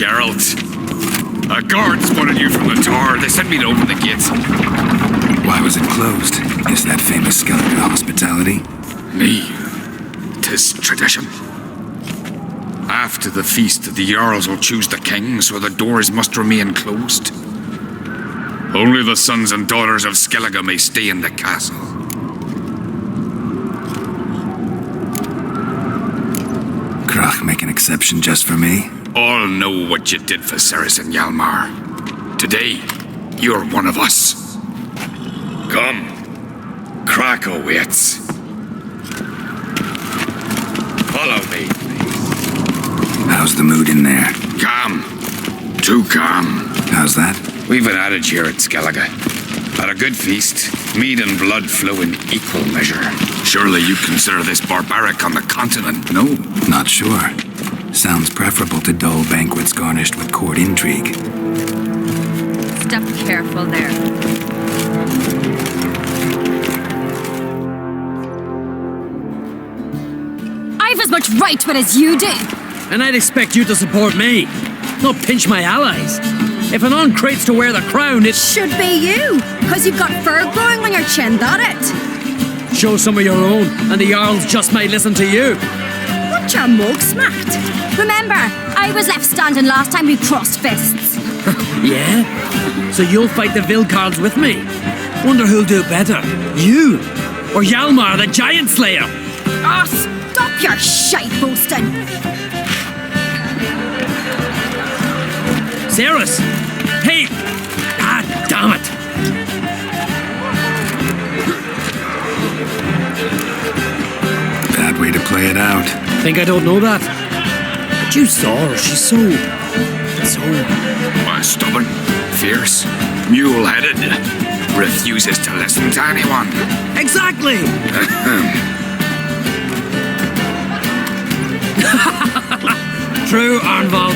Geralt. A guard spotted you from the tower. They sent me to open the gates. Why was it closed? Is that famous Skellige hospitality? Me. 'Tis tradition. After the feast, the Jarls will choose the king, so the doors must remain closed. Only the sons and daughters of Skellige may stay in the castle. Crach make an exception just for me? All know what you did for Cerys and Hjialmar. Today, you're one of us. Come. Crach awaits. Follow me. How's the mood in there? Calm. Too calm. How's that? We've an adage here at Skellige. At a good feast, mead and blood flow in equal measure. Surely you consider this barbaric on the continent, no? Not sure. Sounds preferable to dull banquets garnished with court intrigue. Step careful there. I've as much right to it as you do. And I'd expect you to support me, not pinch my allies. If an uncrate's to wear the crown, it Should be you, because you've got fur growing on your chin, that it? show some of your own, and the Jarls just might listen to you. What your mug smacked? Remember, I was left standing last time we crossed fists. Yeah? So you'll fight the Vilcards with me? Wonder who'll do better, you or Hjialmar, the Giant Slayer? Ah, stop your shite boasting. Cerys! Hey! Ah, damn it! Bad way to play it out. Think I don't know that? But you saw her, she's so... Stubborn, fierce, mule-headed. Refuses to listen to anyone. Exactly! True, Arnvald.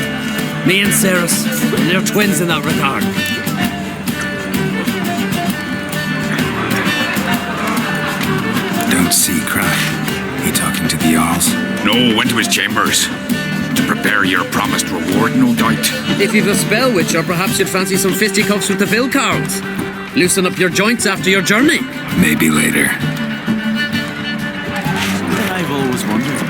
Me and Cerys, they're twins in that regard. Don't see Crach. He talking to the Jarls? No, went to his chambers. To prepare your promised reward, no doubt. If you've a spell witch, or perhaps you'd fancy some fisticuffs with the Vilcards. Loosen up your joints after your journey. Maybe later. I've always wondered,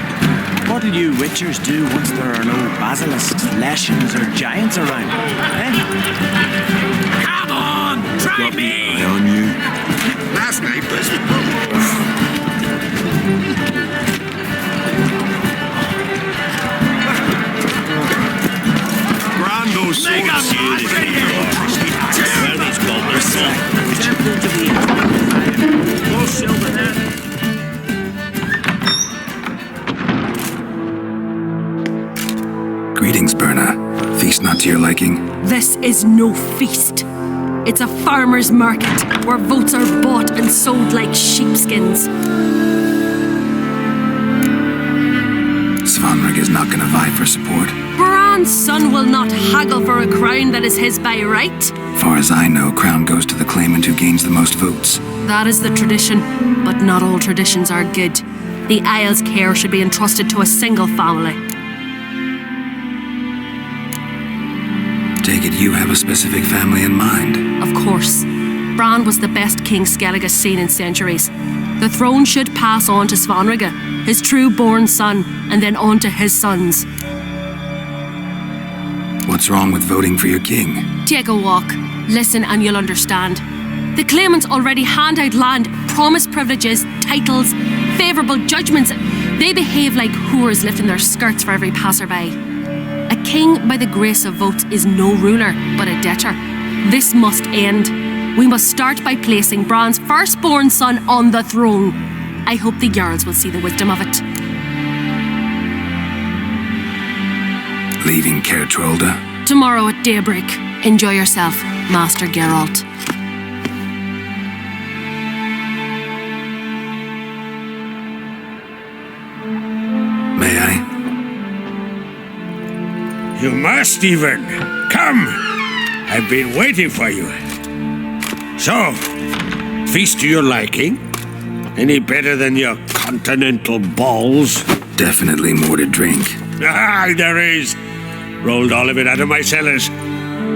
what do you witchers do once there are no basilisks, leshens, or giants around? Eh? Come on, try me! Eye on you. Last night was... Brando's so Greetings, Berna. Feast not to your liking? This is no feast. It's a farmer's market where votes are bought and sold like sheepskins. Svanrig is not gonna vie for support. Bran's son will not haggle for a crown that is his by right. Far as I know, crown goes to the claimant who gains the most votes. That is the tradition, but not all traditions are good. The Isle's care should be entrusted to a single family. Take it you have a specific family in mind. Of course. Bran was the best king Skellige's seen in centuries. The throne should pass on to Svanrig, his true-born son, and then on to his sons. What's wrong with voting for your king? Take a walk, listen and you'll understand. The claimants already hand out land, promise privileges, titles, favourable judgments. They behave like whores lifting their skirts for every passerby. A king by the grace of votes is no ruler, but a debtor. This must end. We must start by placing Bran's firstborn son on the throne. I hope the Jarls will see the wisdom of it. Leaving Kertrolda? Tomorrow at daybreak. Enjoy yourself, Master Geralt. May I? You must even. Come! I've been waiting for you. So, feast to your liking? Any better than your continental balls? Definitely more to drink. Ah, there is. Rolled all of it out of my cellars.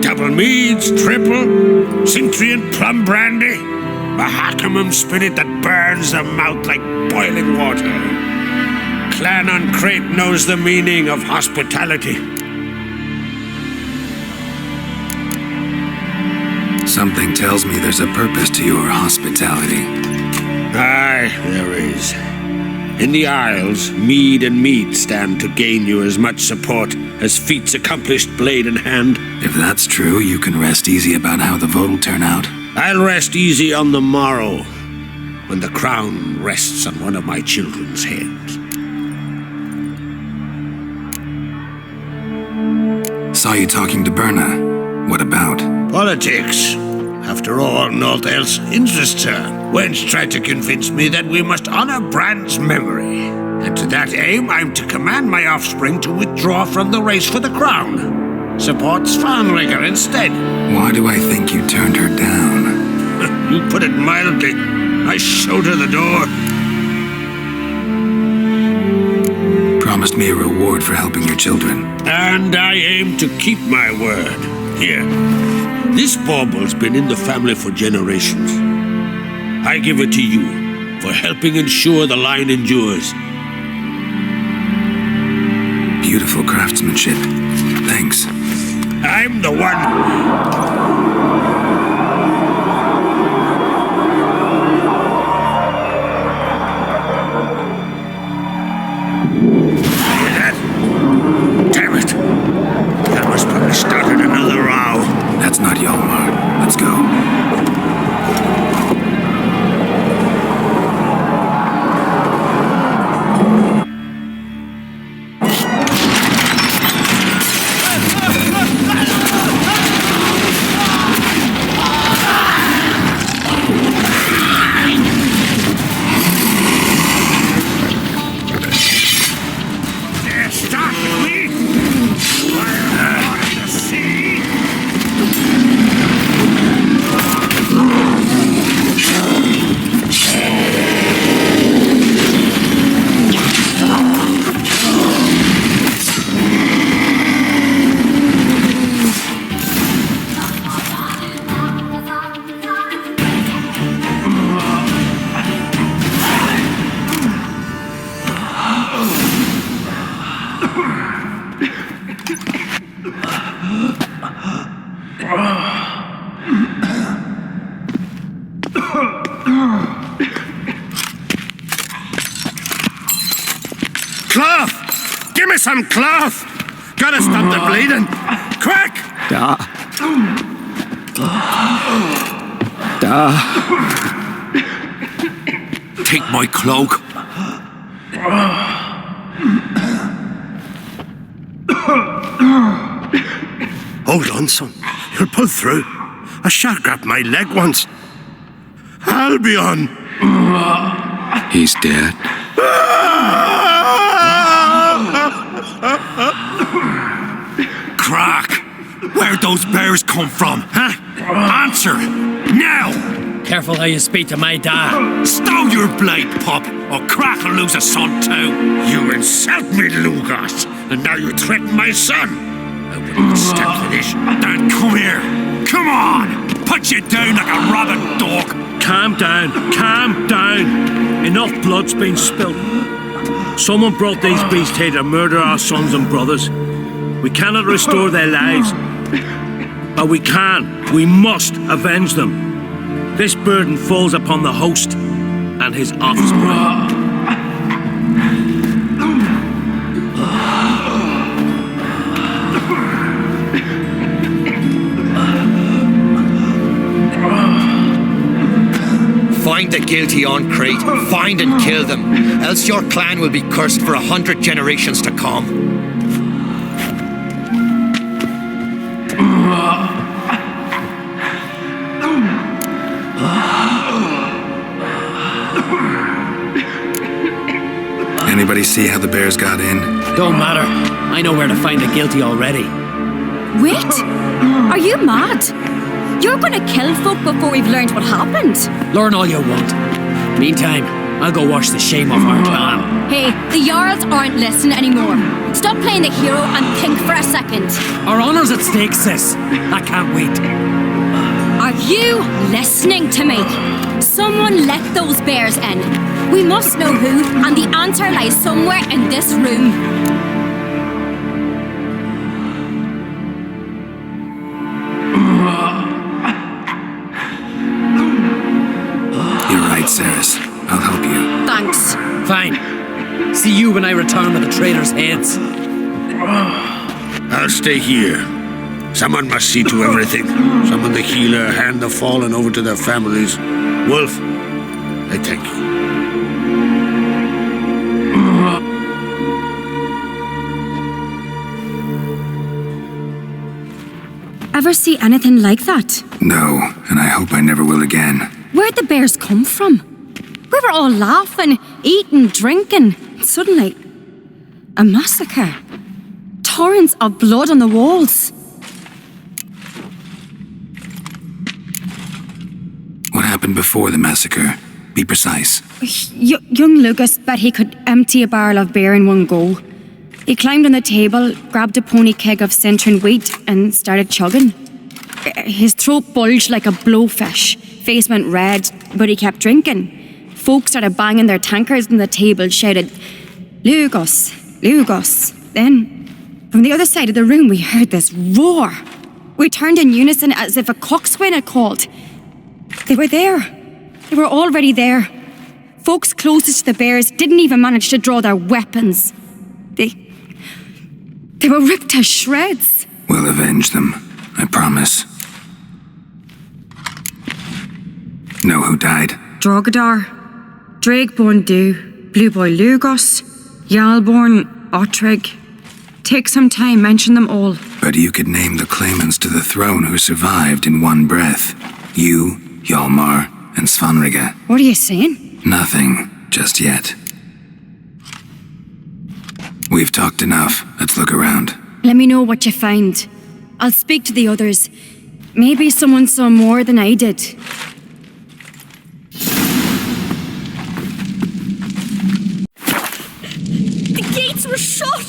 Double meads, triple, Cintrian plum brandy, a Hackemum spirit that burns the mouth like boiling water. Clan on Crate knows the meaning of hospitality. Something tells me there's a purpose to your hospitality. Aye, there is. In the Isles, mead and meat stand to gain you as much support as feats accomplished blade in hand. If that's true, you can rest easy about how the vote'll turn out. I'll rest easy on the morrow, when the crown rests on one of my children's heads. Saw you talking to Berna. What about? Politics. After all, naught else interests her. Wench tried to convince me that we must honor Brand's memory. And to that aim, I'm to command my offspring to withdraw from the race for the crown. Supports Farnrigger instead. Why do I think you turned her down? You put it mildly. I showed her the door. Promised me a reward for helping your children. And I aim to keep my word. Here. This bauble's been in the family for generations. I give it to you for helping ensure the line endures. Beautiful craftsmanship. Thanks. I'm the one. Damn it! That was probably started another row. That's not Hjialmar. Let's go. Stop me! The sea! Cloth! Give me some cloth! Gotta stop the bleeding! Quick! Take my cloak. Hold on, son. You'll pull through. A shark grabbed my leg once. Albion! He's dead. Crach! Where'd those bears come from, huh? Answer! Now! Careful how you speak to my dad. Stow your blade, pup, or Crach will lose a son too! You insult me, Lugos, and now you threaten my son. I wouldn't stand for this. Then come here! Come on! Put you down like a rabid dog! Calm down. Calm down. Enough blood's been spilt. Someone brought these beasts here to murder our sons and brothers. We cannot restore their lives. But we must avenge them. This burden falls upon the host and his offspring. Find the guilty on Crate, find and kill them, else your clan will be cursed for 100 generations to come. Anybody see how the bears got in? Don't matter. I know where to find the guilty already. Wait! Are you mad? You're gonna kill folk before we've learned what happened? Learn all you want. Meantime, I'll go wash the shame off our clan. Hey, the Jarls aren't listening anymore. Stop playing the hero and think for a second. Our honour's at stake, sis. I can't wait. Are you listening to me? Someone let those bears in. We must know who, and the answer lies somewhere in this room. You're right, Cerys. I'll help you. Thanks. Fine. See you when I return with the traitors' heads. I'll stay here. Someone must see to everything. Summon the healer, hand the fallen over to their families. Wolf, I thank you. Ever see anything like that? No, and I hope I never will again. Where'd the bears come from? We were all laughing, eating, drinking. Suddenly, a massacre. Torrents of blood on the walls. What happened before the massacre? Be precise. Young Lucas bet he could empty a barrel of beer in one go. He climbed on the table, grabbed a pony keg of Centron wheat and started chugging. His throat bulged like a blowfish. Face went red, but he kept drinking. Folks started banging their tankards on the table, shouted, "Lugos, Lugos." Then, from the other side of the room, we heard this roar. We turned in unison as if a coxswain had called. They were there. They were already there. Folks closest to the bears didn't even manage to draw their weapons. They were ripped to shreds. We'll avenge them, I promise. Know who died? Drogadar, Drakeborn Du, Blue Boy Lugos, Hjialmar, Ottrig. Take some time, mention them all. But you could name the claimants to the throne who survived in one breath. You, Hjialmar, and Svanrige. What are you saying? Nothing, just yet. We've talked enough. Let's look around. Let me know what you find. I'll speak to the others. Maybe someone saw more than I did. The gates were shut!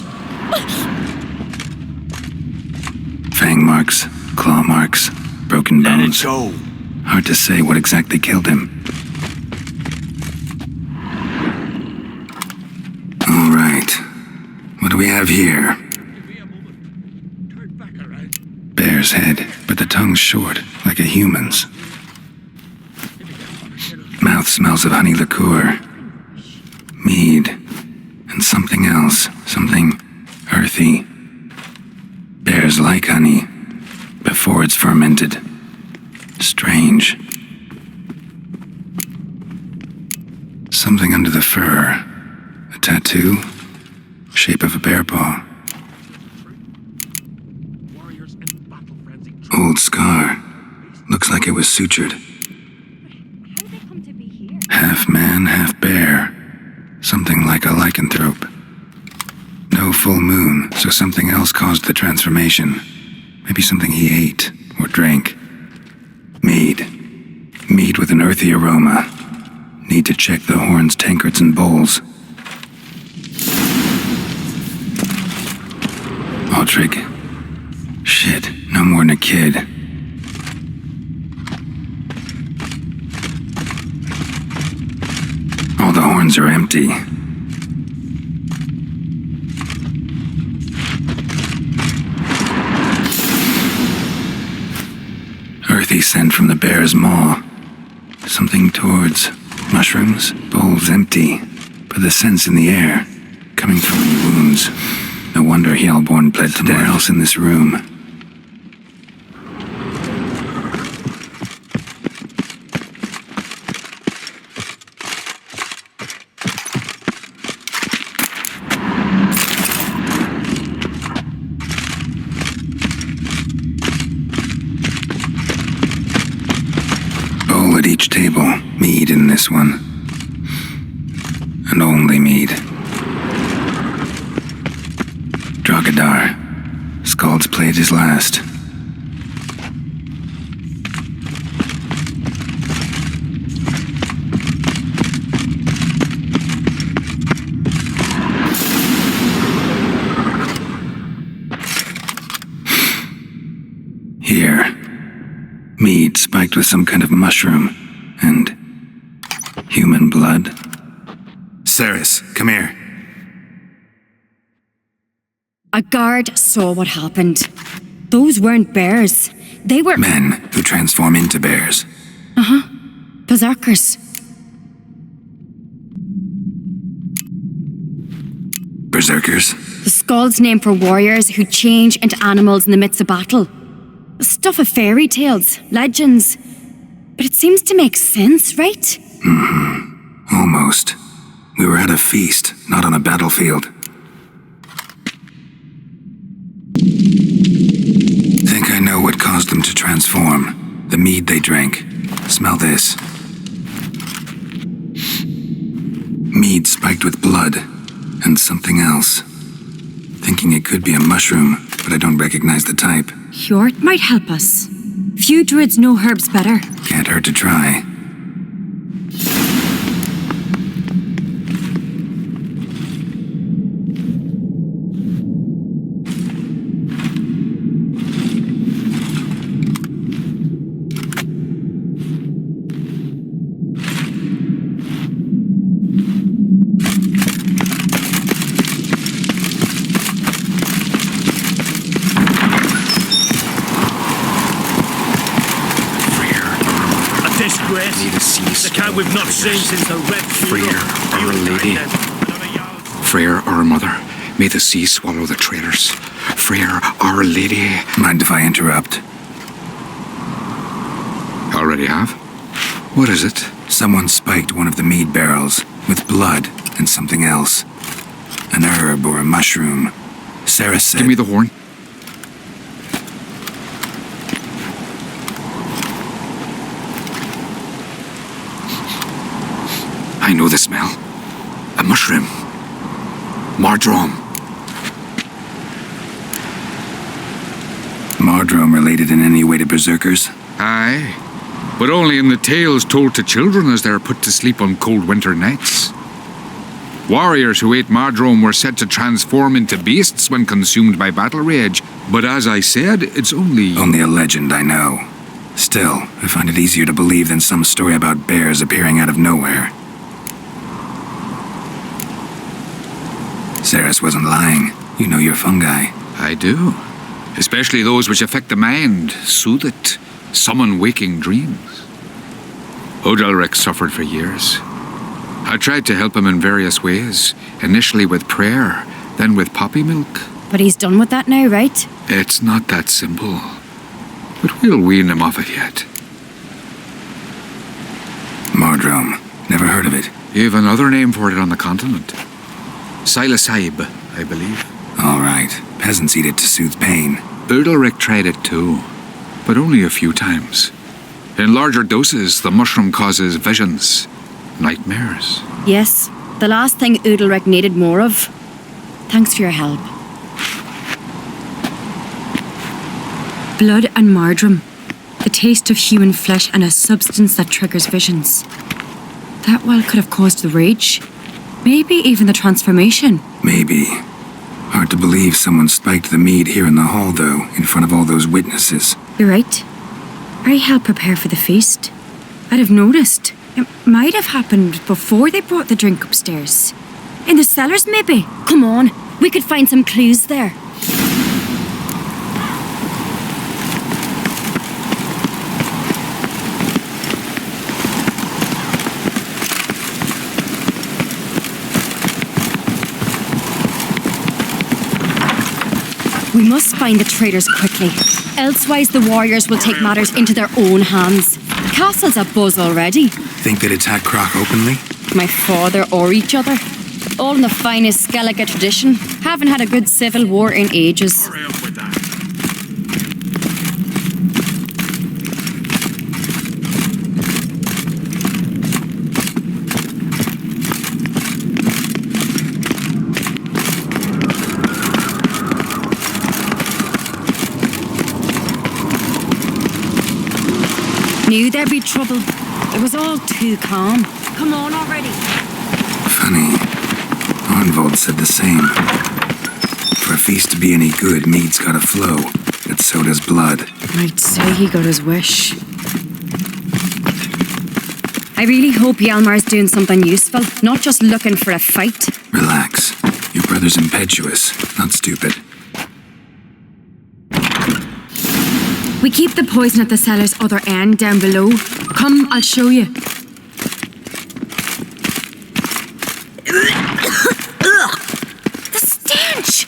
Fang marks, claw marks, broken bones. Let it go. Hard to say what exactly killed him. All right. What do we have here? Bear's head, but the tongue's short, like a human's. Mouth smells of honey liqueur. Mead. And something else. Something earthy. Bears like honey, before it's fermented. Strange. Something under the fur. A tattoo. Shape of a bear paw. Old scar. Looks like it was sutured. Half man, half bear. Something like a lycanthrope. No full moon, so something else caused the transformation. Maybe something he ate or drank. Mead. Mead with an earthy aroma. Need to check the horns, tankards, and bowls. Ottrig. Shit, no more than a kid. All the horns are empty. Earthy scent from the bear's maw. Something towards mushrooms. Bowls empty, but the scent's in the air, coming from any wounds. No wonder Hjialmar bled somewhere else in this room. Bowl at each table. Mead in this one. And only mead. Drogadar. Skald's played his last. spiked with some kind of mushroom. And human blood. Cerys, come here. A guard saw what happened. Those weren't bears. They were Men who transform into bears. berserkers. Berserkers? The Skald's name for warriors who change into animals in the midst of battle. Stuff of fairy tales, legends. But it seems to make sense, right? Almost. We were at a feast, not on a battlefield. Think I know what caused them to transform. The mead they drank. Smell this. Mead spiked with blood. And something else. Thinking it could be a mushroom, but I don't recognize the type. Hjort might help us. Few druids know herbs better. Can't hurt to try. The cat we've not seen since the Red Freya, Our Lady. Freya, our mother, may the sea swallow the traitors. Freya, Our Lady. Mind if I interrupt? Already have? What is it? Someone spiked one of the mead barrels with blood and something else. An herb or a mushroom. Cerys said... Give me the horn. I know the smell. A mushroom. Mardrome. Mardrome related in any way to berserkers? Aye, but only in the tales told to children as they are put to sleep on cold winter nights. Warriors who ate Mardrome were said to transform into beasts when consumed by battle rage, but as I said, it's only... Only a legend, I know. Still, I find it easier to believe than some story about bears appearing out of nowhere. Cerys wasn't lying. You know your fungi. I do. Especially those which affect the mind, soothe it, summon waking dreams. Odalric suffered for years. I tried to help him in various ways, initially with prayer, then with poppy milk. But he's done with that now, right? It's not that simple. But we'll wean him off it yet. Mardrome. Never heard of it. You've another name for it on the continent. Silasaib, I believe. All right. Peasants eat it to soothe pain. Odalric tried it too, but only a few times. In larger doses, the mushroom causes visions, nightmares. Yes, the last thing Udalric needed more of. Thanks for your help. Blood and Mardrome. The taste of human flesh and a substance that triggers visions. That well could have caused the rage. Maybe even the transformation. Maybe. Hard to believe someone spiked the mead here in the hall, though, in front of all those witnesses. You're right. I helped prepare for the feast. I'd have noticed. It might have happened before they brought the drink upstairs. In the cellars, maybe. Come on, we could find some clues there. We must find the traitors quickly. Elsewise, the warriors will take matters into their own hands. The castle's abuzz already. Think they'd attack Crach openly? My father or each other. All in the finest Skellige tradition. Haven't had a good civil war in ages. Hurry up with that. Knew there'd be trouble. It was all too calm. Come on already. Funny. Arnvold said the same. For a feast to be any good, mead's gotta flow. But so does blood. I'd say he got his wish. I really hope Hjialmar's doing something useful, not just looking for a fight. Relax. Your brother's impetuous, not stupid. We keep the poison at the cellar's other end down below. Come, I'll show you. The stench!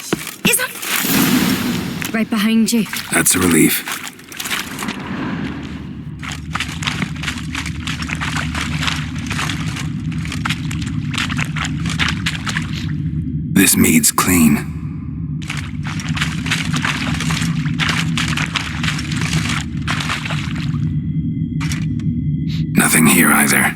Is that... Right behind you. That's a relief. This mead's clean. Nothing here either.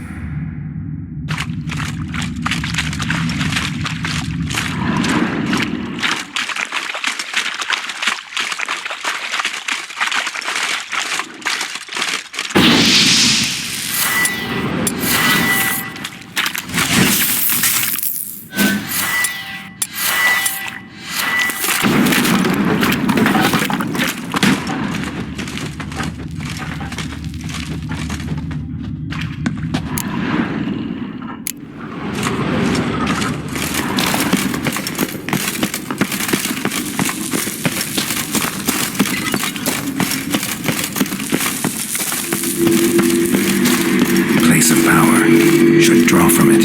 Place of power. Should draw from it.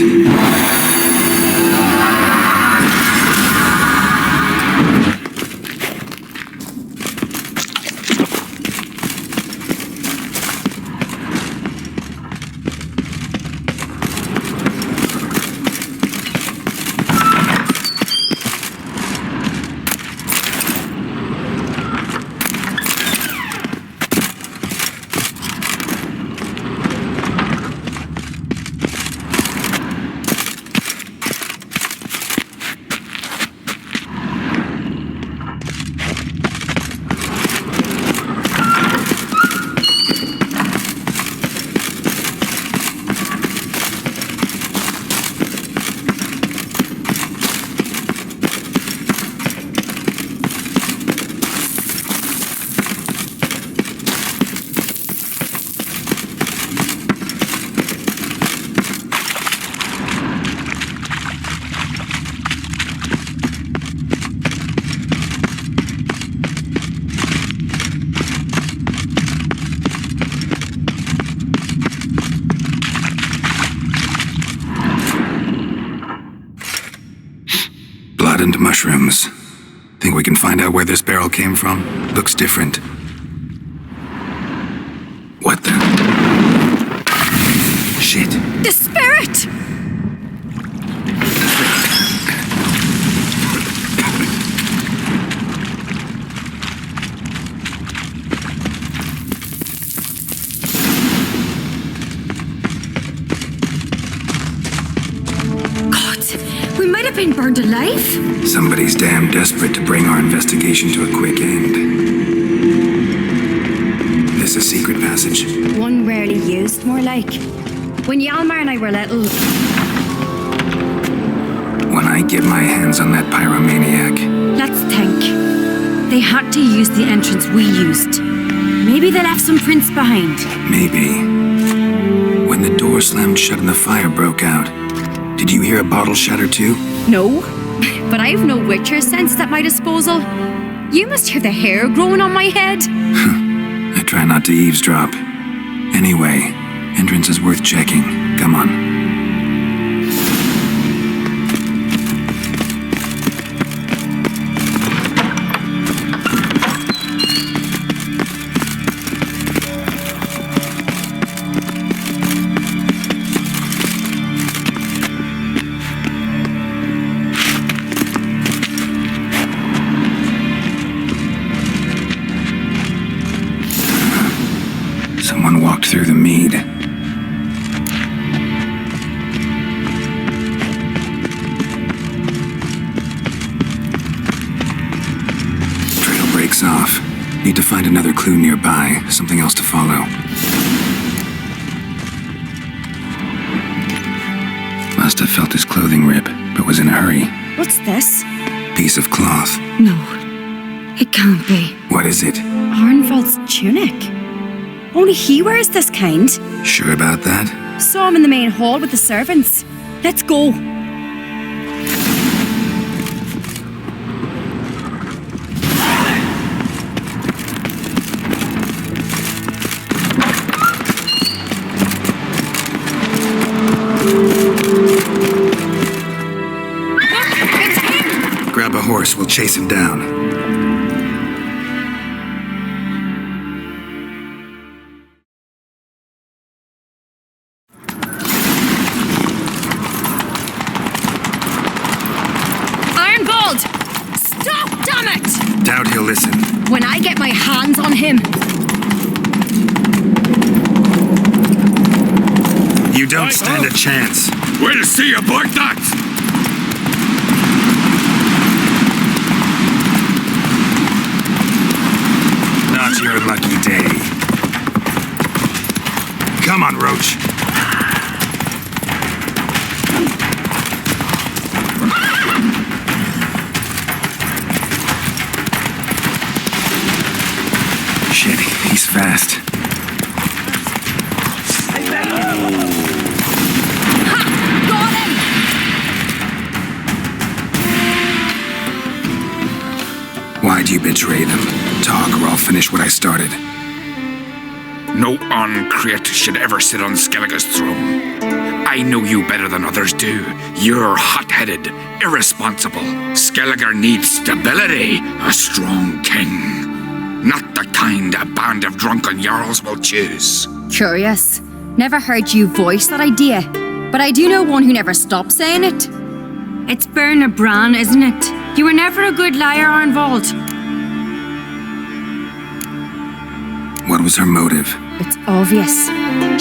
And mushrooms. Think we can find out where this barrel came from? Looks different. What the? Shit. The spirit! We might have been burned alive. Somebody's damn desperate to bring our investigation to a quick end. This a secret passage? One rarely used, more like. When Hjialmar and I were little... When I get my hands on that pyromaniac... Let's think. They had to use the entrance we used. Maybe they left some prints behind. Maybe. When the door slammed shut and the fire broke out, did you hear a bottle shatter too? No, but I've no witcher sense at my disposal. You must hear the hair growing on my head. I try not to eavesdrop. Anyway, entrance is worth checking. Come on. Someone walked through the mead. Trail breaks off. Need to find another clue nearby, something else to follow. Must have felt his clothing rip, but was in a hurry. What's this? Piece of cloth. No, it can't be. What is it? Arnvald's tunic. Only he wears this kind. Sure about that? Saw him in the main hall with the servants. Let's go. Grab a horse, we'll chase him down. Doubt he'll listen. When I get my hands on him. You don't stand a chance. We'll see about that! Not your lucky day. Come on, Roach. Shit, he's fast. Ha! Got him! Why'd you betray them? Talk or I'll finish what I started. No Crach should ever sit on Skellige's throne. I know you better than others do. You're hot-headed, irresponsible. Skellige needs stability, a strong king. Not the kind a band of drunken jarls will choose. Curious. Never heard you voice that idea, but I do know one who never stops saying it. It's Berna Bran, isn't it? You were never a good liar, Arnvald. What was her motive? It's obvious.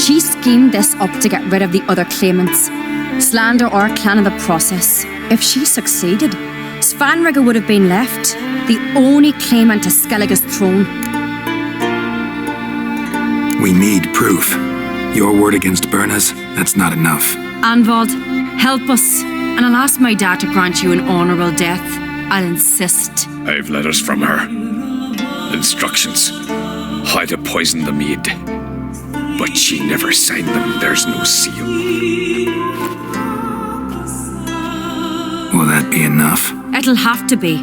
She schemed this up to get rid of the other claimants. Slander our clan in the process. If she succeeded, Svanrige would have been left, the only claimant to Skellige's throne. We need proof. Your word against Berna's, that's not enough. Arnvald, help us, and I'll ask my dad to grant you an honourable death. I'll insist. I've letters from her. Instructions. How to poison the maid. But she never signed them. There's no seal. Will that be enough? It'll have to be.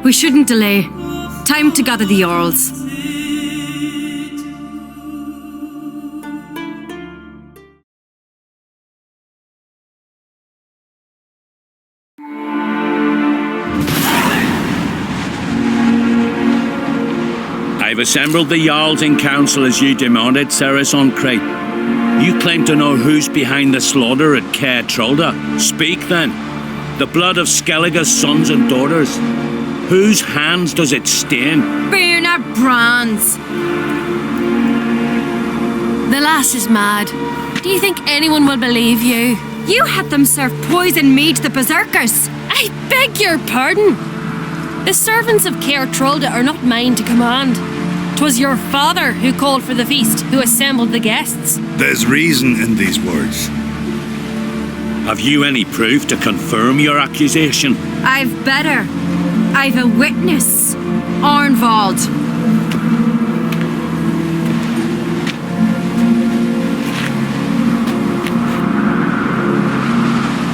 We shouldn't delay. Time to gather the Jarls. I've assembled the Jarls in council as you demanded, Cerys on Crach. You claim to know who's behind the slaughter at Caer Trolda. Speak then. The blood of Skellige's sons and daughters. Whose hands does it stain? Berna Bran's. The lass is mad. Do you think anyone will believe you? You had them serve poison mead to the berserkers. I beg your pardon. The servants of Caer Trolda are not mine to command. 'Twas your father who called for the feast, who assembled the guests. There's reason in these words. Have you any proof to confirm your accusation? I've better. I've a witness. Arnvald.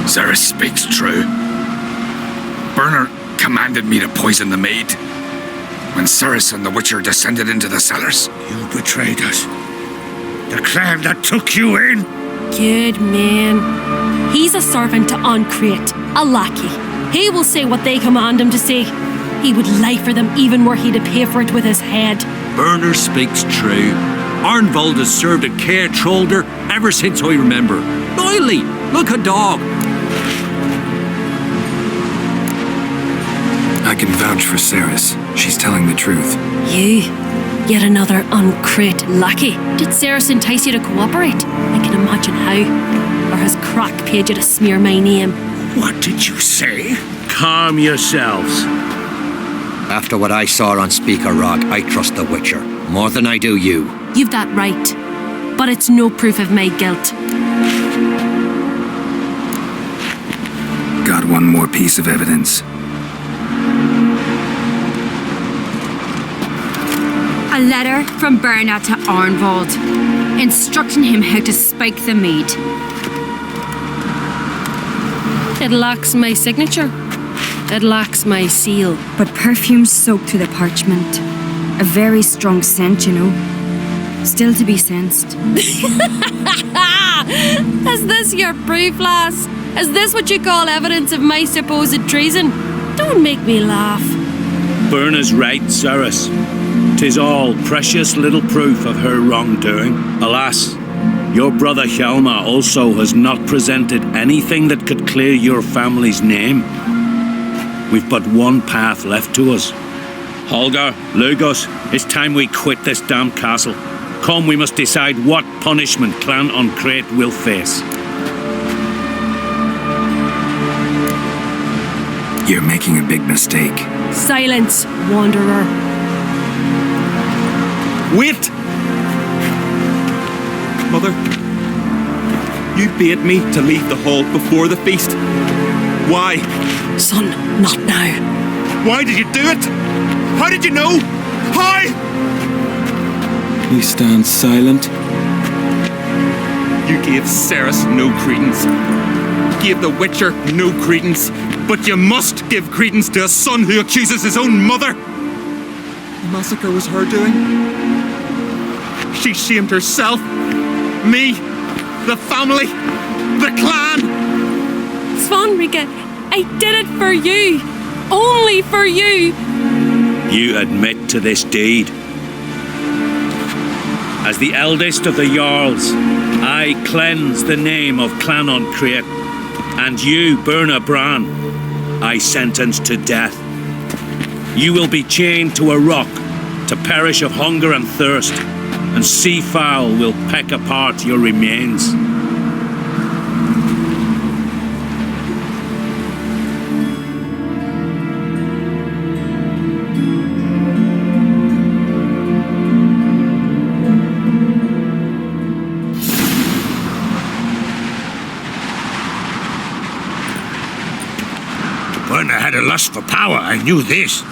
Cerys speaks true. Berna commanded me to poison the maid. When Cerys and the Witcher descended into the cellars. You betrayed us. The clan that took you in. Good man. He's a servant to Crach, a lackey. He will say what they command him to say. He would lie for them even were he to pay for it with his head. Berner speaks true. Arnvald has served at Caer Trolda ever since I remember. Loyally, like a dog. I can vouch for Cerys. She's telling the truth. You? Yet another Crach lackey. Did Cerys entice you to cooperate? I can imagine how. Or has Crach paid you to smear my name? What did you say? Calm yourselves. After what I saw on Speaker Rock, I trust the Witcher. More than I do you. You've that right. But it's no proof of my guilt. Got one more piece of evidence. A letter from Berna to Arnvald, instructing him how to spike the mead. It lacks my signature. It lacks my seal. But perfume soaked through the parchment. A very strong scent, you know. Still to be sensed. Is this your proof, lass? Is this what you call evidence of my supposed treason? Don't make me laugh. Berna's right, Cerys. 'Tis all precious little proof of her wrongdoing. Alas, your brother Hjialmar also has not presented anything that could clear your family's name. We've but one path left to us. Holger, Lugos, it's time we quit this damned castle. Come, we must decide what punishment Clan on Crach will face. You're making a big mistake. Silence, wanderer. Wait! Mother, you bade me to leave the hall before the feast. Why? Son, not now. Why did you do it? How did you know? How? You stand silent. You gave Cerys no credence. Gave the Witcher no credence. But you must give credence to a son who accuses his own mother. The massacre was her doing. She shamed herself, me, the family, the clan. Svanrika, I did it for you. Only for you. You admit to this deed. As the eldest of the Jarls, I cleanse the name of Clan on Crach, and you, Berna Bran, I sentence to death. You will be chained to a rock to perish of hunger and thirst, and sea fowl will peck apart your remains. Berna had a lust for power, I knew this.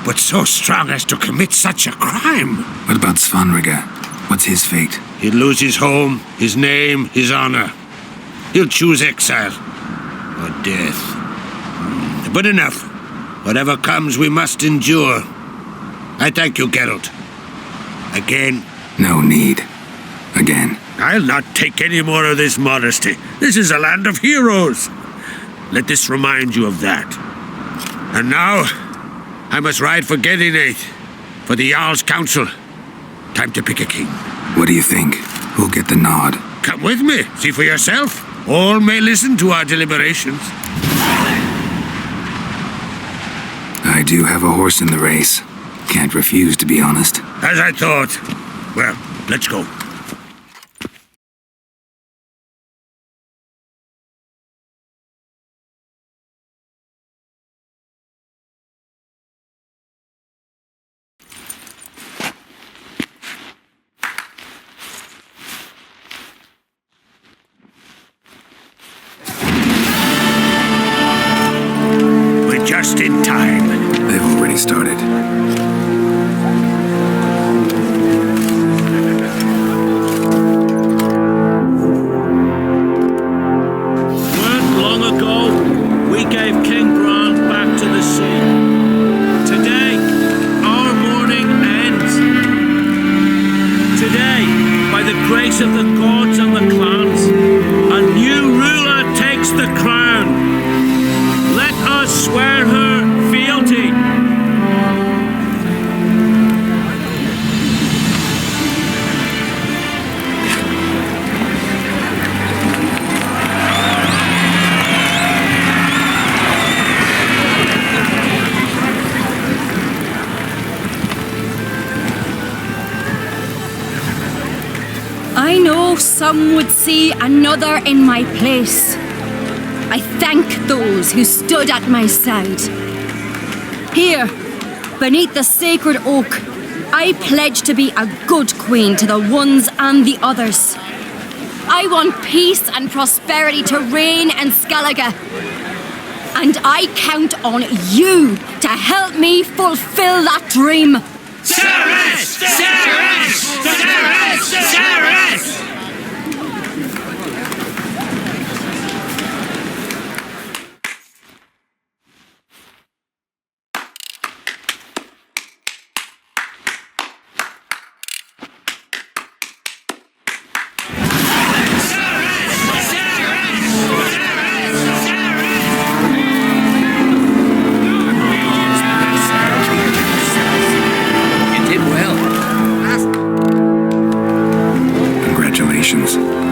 But so strong as to commit such a crime. What about Svanrika? What's his fate? He'll lose his home, his name, his honor. He'll choose exile or death. But enough. Whatever comes, we must endure. I thank you, Geralt. Again. No need. Again. I'll not take any more of this modesty. This is a land of heroes. Let this remind you of that. And now, I must ride for Gedinath, for the Jarl's Council. Time to pick a king. What do you think? Who'll get the nod? Come with me, see for yourself. All may listen to our deliberations. I do have a horse in the race. Can't refuse, to be honest. As I thought. Well, let's go. Just in time. They've already started. Weren't long ago, we gave King Bran back to the sea. Today, our mourning ends. Today, by the grace of the gods and the clans, a new ruler takes the crown. Let us swear her fealty. I know some would see another in my place. I thank those who stood at my side. Here, beneath the sacred oak, I pledge to be a good queen to the ones and the others. I want peace and prosperity to reign in Skellige. And I count on you to help me fulfill that dream. Cerys! Cerys! Cerys! Cerys!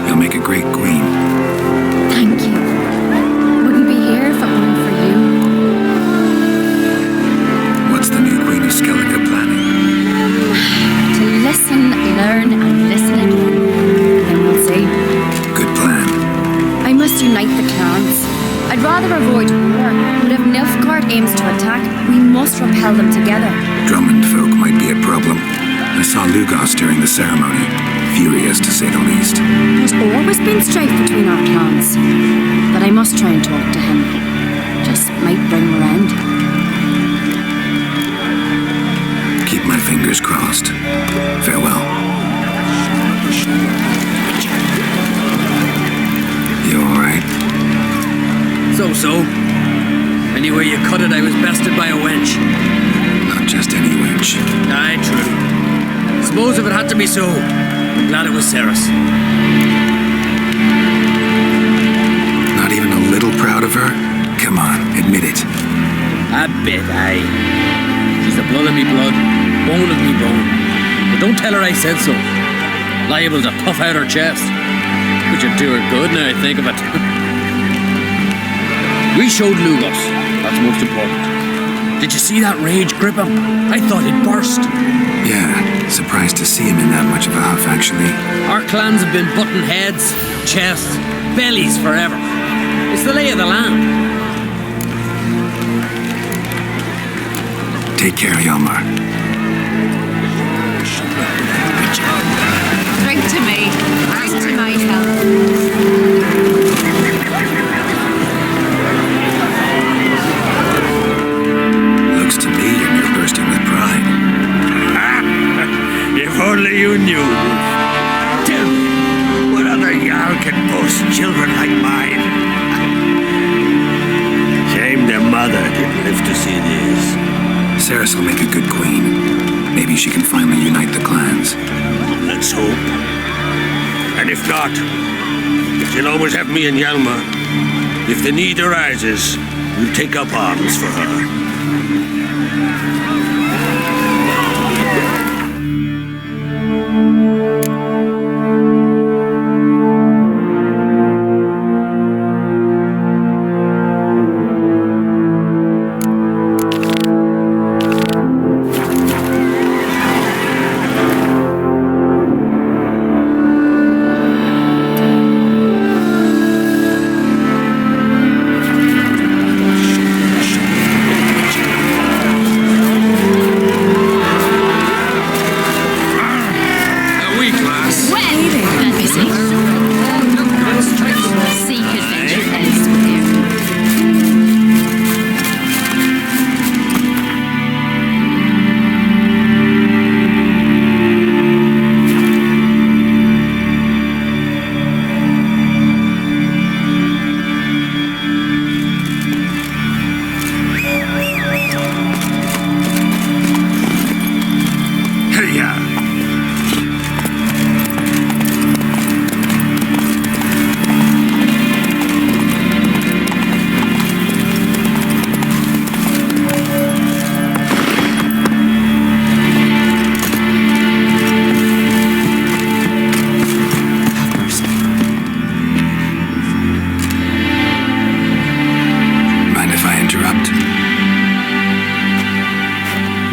You'll make a great queen. Thank you. Wouldn't be here if it weren't for you. What's the new Queen of Skellige planning? To listen, learn, and listen again. Then we'll see. Good plan. I must unite the clans. I'd rather avoid war, but if Nilfgaard aims to attack, we must repel them together. Drummond folk might be a problem. I saw Lugos during the ceremony. Furious, to say the least. There's always been strife between our clans, but I must try and talk to him. Just might bring him around. Keep my fingers crossed. Farewell. You alright? So. Anyway you cut it, I was bested by a wench. Not just any wench. Aye, true. Suppose if it had to be so, I'm glad it was Cerys. Not even a little proud of her? Come on, admit it. A bit, aye. She's the blood of me blood, bone of me bone. But don't tell her I said so. Liable to puff out her chest. Which would do her good now I think of it. We showed Lugos. That's most important. Did you see that rage grip him? I thought he'd burst. Yeah, surprised to see him in that much of a huff, actually. Our clans have been butting heads, chests, bellies forever. It's the lay of the land. Take care, Hjialmar. Drink to me. Drink to my health. Looks to me you're bursting with pride. If only you knew. Tell me, what other Jarl can boast children like mine? Shame their mother didn't live to see this. Cerys will make a good queen. Maybe she can finally unite the clans. Let's hope. And if not, she'll always have me and Hjialmar. If the need arises, we'll take up arms for her.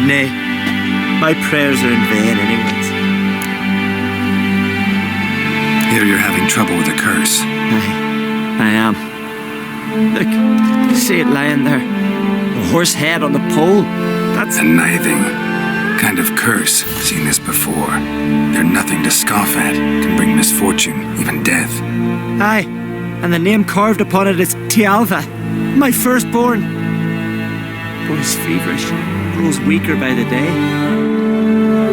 Nay, my prayers are in vain anyways. Here you're having trouble with a curse. I am. Look, see it lying there. The horse head on the pole. That's a nithing kind of curse. Seen this before. They're nothing to scoff at. Can bring misfortune, even death. Aye, and the name carved upon it is Tialva, my firstborn. Boy's feverish, grows weaker by the day.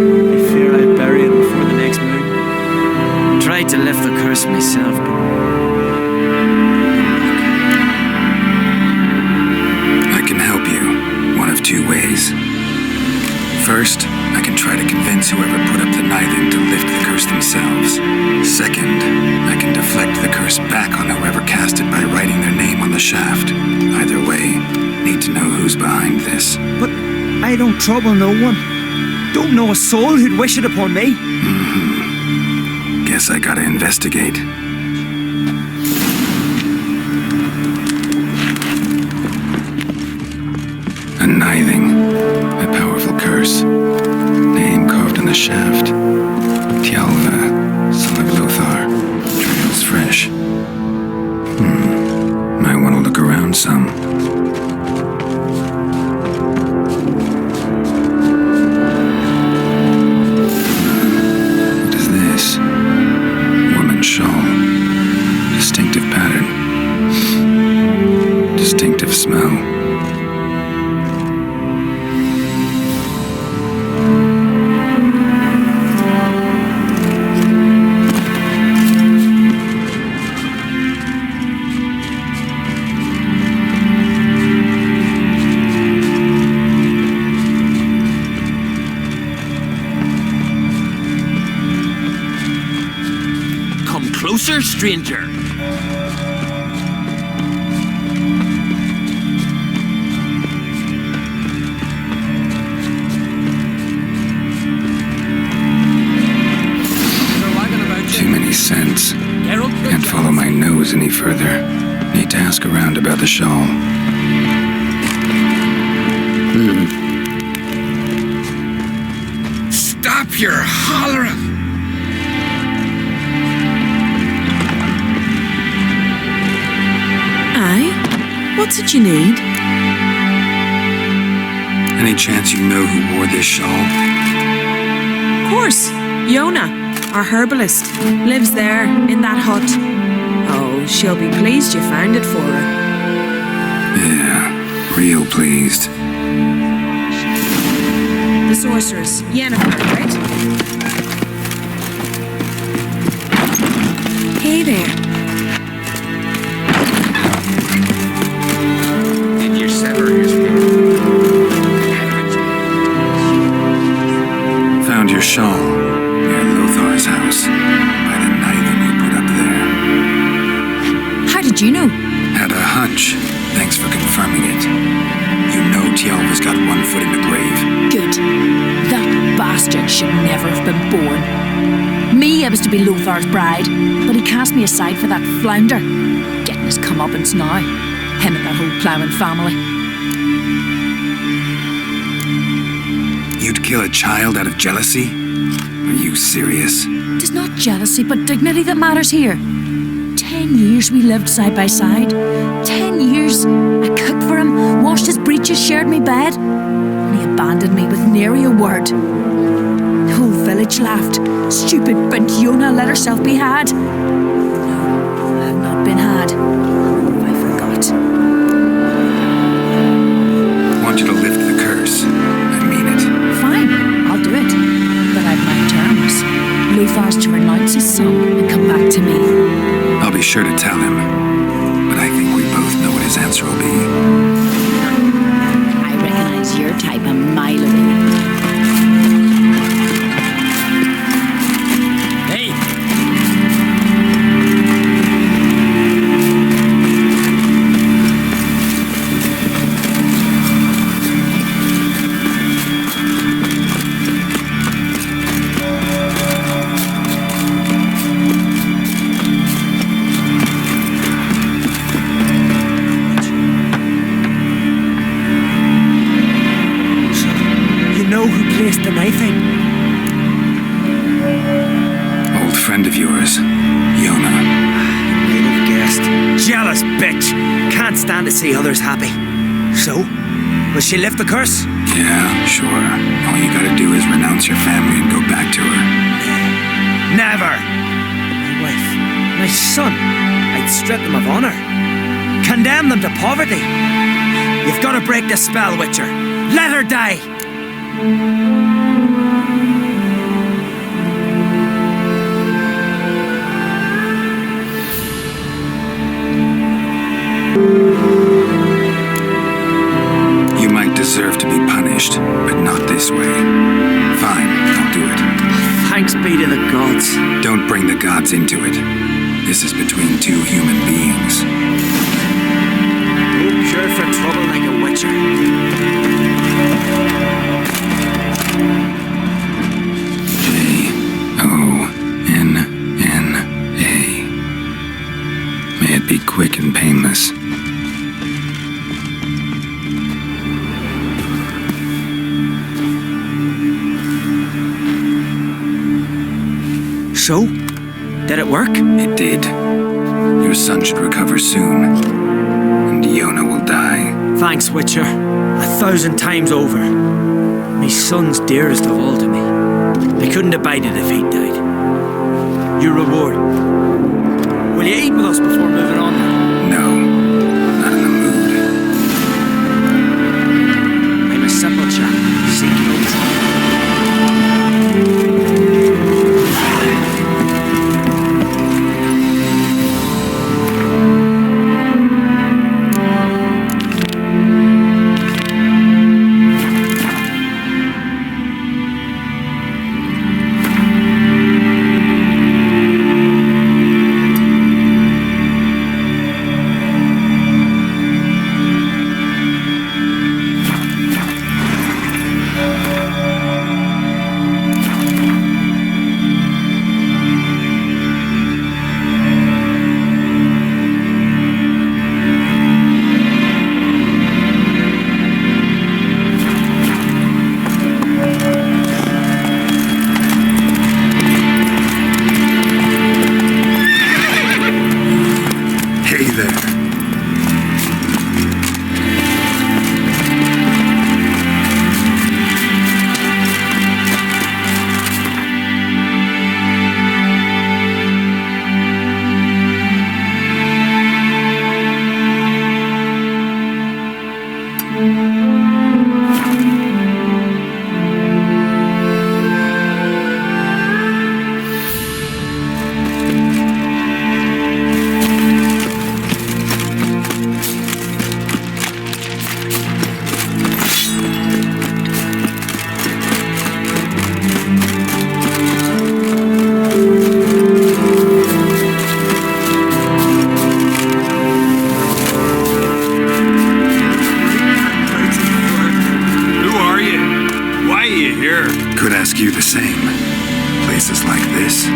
I fear I'll bury it before the next moon. Tried to lift the curse myself, but I can help you, one of two ways. First, I can try to convince whoever put up the knithing to lift the curse themselves. Second, I can deflect the curse back on whoever cast it by writing their name on the shaft. Either way, need to know who's behind this. But I don't trouble no one. Don't know a soul who'd wish it upon me. Guess I gotta investigate. A knithing. A powerful curse. Name carved in the shaft. Hjialmar, son of Lothar. Trails fresh. Might want to look around some. What is this? Woman's shawl. Distinctive pattern. Distinctive smell. Closer, stranger. Too many scents. Can't follow my nose any further. Need to ask around about the shawl. Stop your hollering! What's it you need? Any chance you know who wore this shawl? Of course. Yona, our herbalist, lives there, in that hut. Oh, she'll be pleased you found it for her. Yeah, real pleased. The sorceress, Yennefer, right? Hey there. Found your shawl near Lothar's house by the knithing you put up there. How did you know? Had a hunch. Thanks for confirming it. You know Hjialmar's got one foot in the grave. Good. That bastard should never have been born. Me, I was to be Lothar's bride, but he cast me aside for that flounder. Getting his comeuppance now. Him and that whole ploughing family. You'd kill a child out of jealousy? Are you serious? It is not jealousy, but dignity that matters here. 10 years we lived side by side. 10 years I cooked for him, washed his breeches, shared me bed. And he abandoned me with nary a word. The whole village laughed. Stupid bint Yona let herself be had. No, I have not been had. I forgot. I want you to lift the curse. I mean it. Fine, I'll do it. But I've my terms. Lothar's to renounce his son and come back to me. I'll be sure to tell him. But I think we both know what his answer will be. I recognize your type a mile away. Hey! The knifing. Old friend of yours, Yona. Might have guessed. Jealous bitch. Can't stand to see others happy. So, will she lift the curse? Yeah, sure. All you gotta do is renounce your family and go back to her. Never. My wife, my son. I'd strip them of honor. Condemn them to poverty. You've got to break the spell, Witcher. Let her die. bring the gods into it. This is between two human beings. No cure for trouble like a witcher. Jonna. May it be quick and painless. So? Did it work? It did. Your son should recover soon. And Jonna will die. Thanks, Witcher. 1,000 times over. My son's dearest of all to me. I couldn't abide it if he died. Your reward. Will you eat with us before moving on? No, not in the mood. I'm a simple chap, seeking no trouble. You the same. Places like this,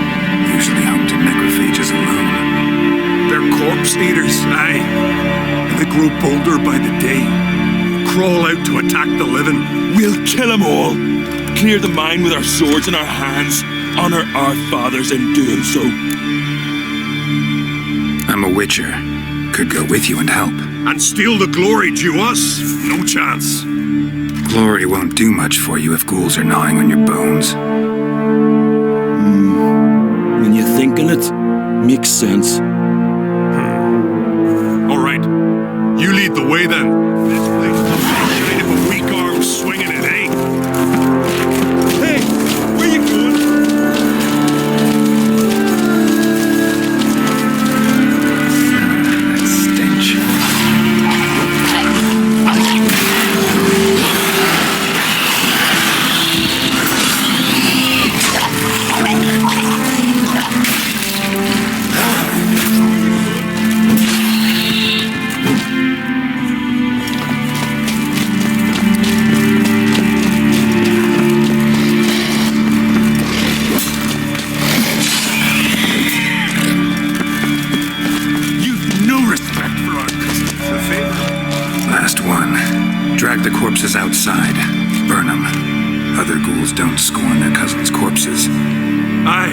usually home to necrophages alone. They're corpse eaters, aye. And they grow bolder by the day. Crawl out to attack the living. We'll kill them all. Clear the mine with our swords in our hands. Honor our fathers in doing so. I'm a witcher. Could go with you and help. And steal the glory due us? No chance. Glory won't do much for you if ghouls are gnawing on your bones. When you think on it, makes sense. All right, you lead the way then. This place is kind of a weak arm swinging it, eh? Hey, where you going? That stench. The corpses outside. Burn them. Other ghouls don't scorn their cousins' corpses. Aye.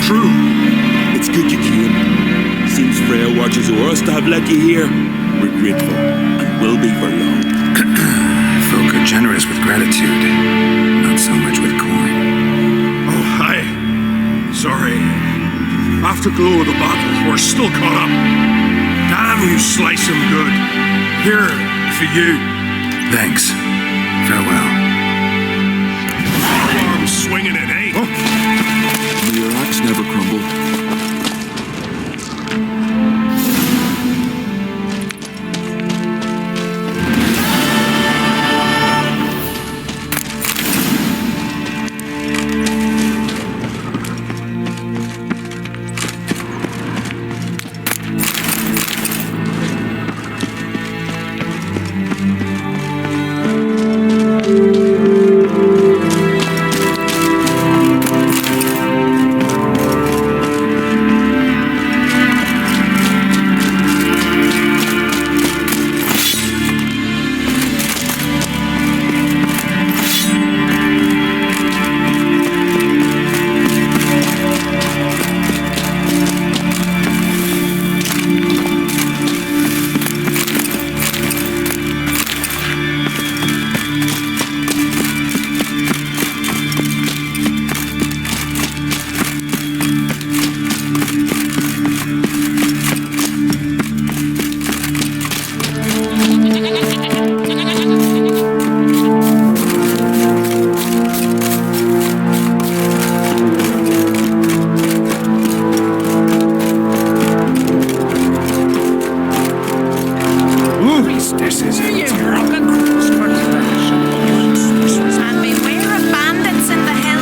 True. It's good you came. Seems Freya watches over us to have let you here. We're grateful, and will be for long. Folk are generous with gratitude, not so much with coin. Oh, aye. Sorry. Afterglow of the battle, we're still caught up. Damn, you slice him good. Here, for you. Thanks. Farewell. Arm swinging it, eh? Oh. May your axe never crumble. This is it. And beware of bandits in the hills.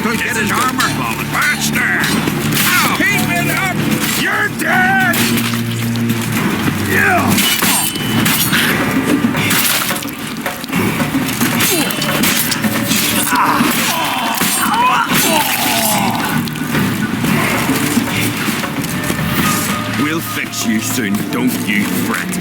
Get his armor falling. Faster! Keep it up! You're dead! Yeah! We'll fix you soon, don't you fret.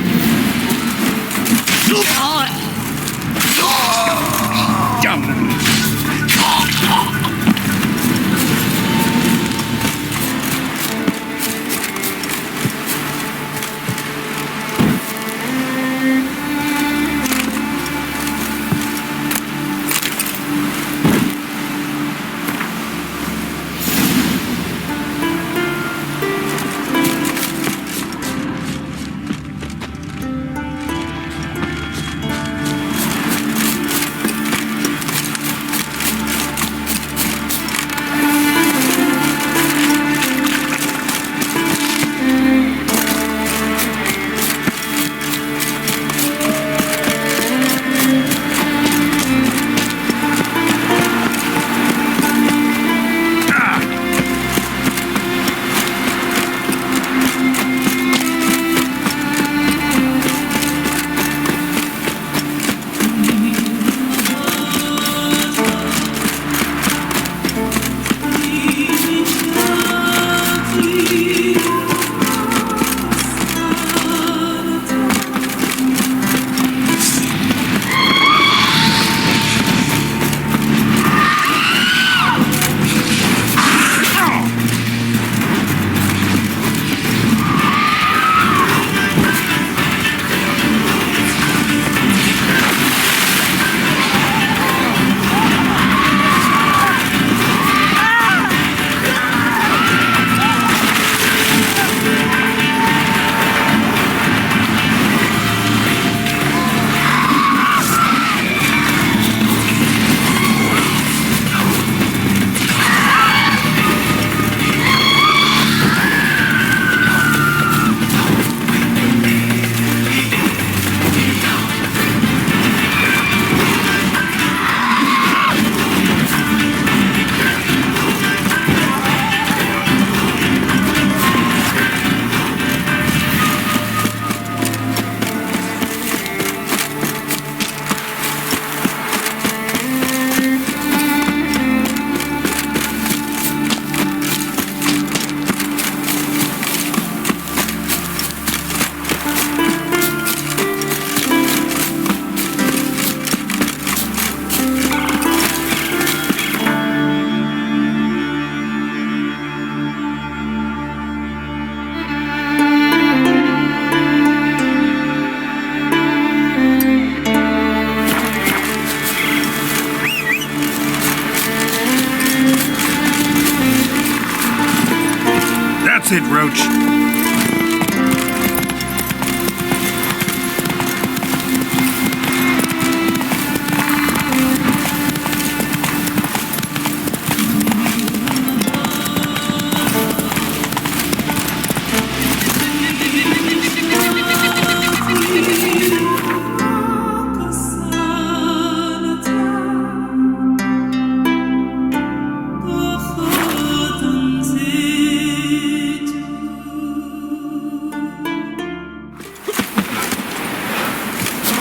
it, Roach.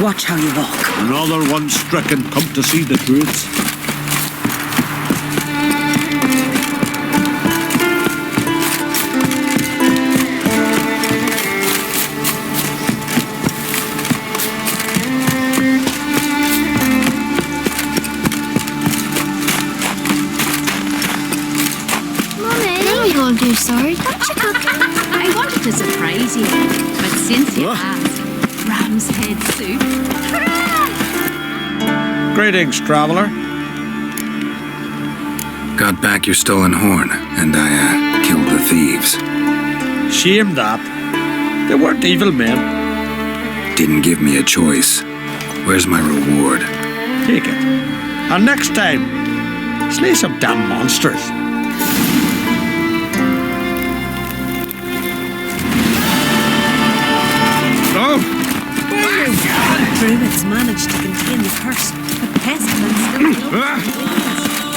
Watch how you walk. Another one stricken, come to see the druids. Now we all do sorry. What you cooking? I wanted to surprise you, but since you asked, ram's head soup. Greetings, traveler. Got back your stolen horn, and I, killed the thieves. Shame that. They weren't evil men. Didn't give me a choice. Where's my reward? Take it. And next time, slay some damn monsters. Oh! Druids managed to contain the curse, but pestilence still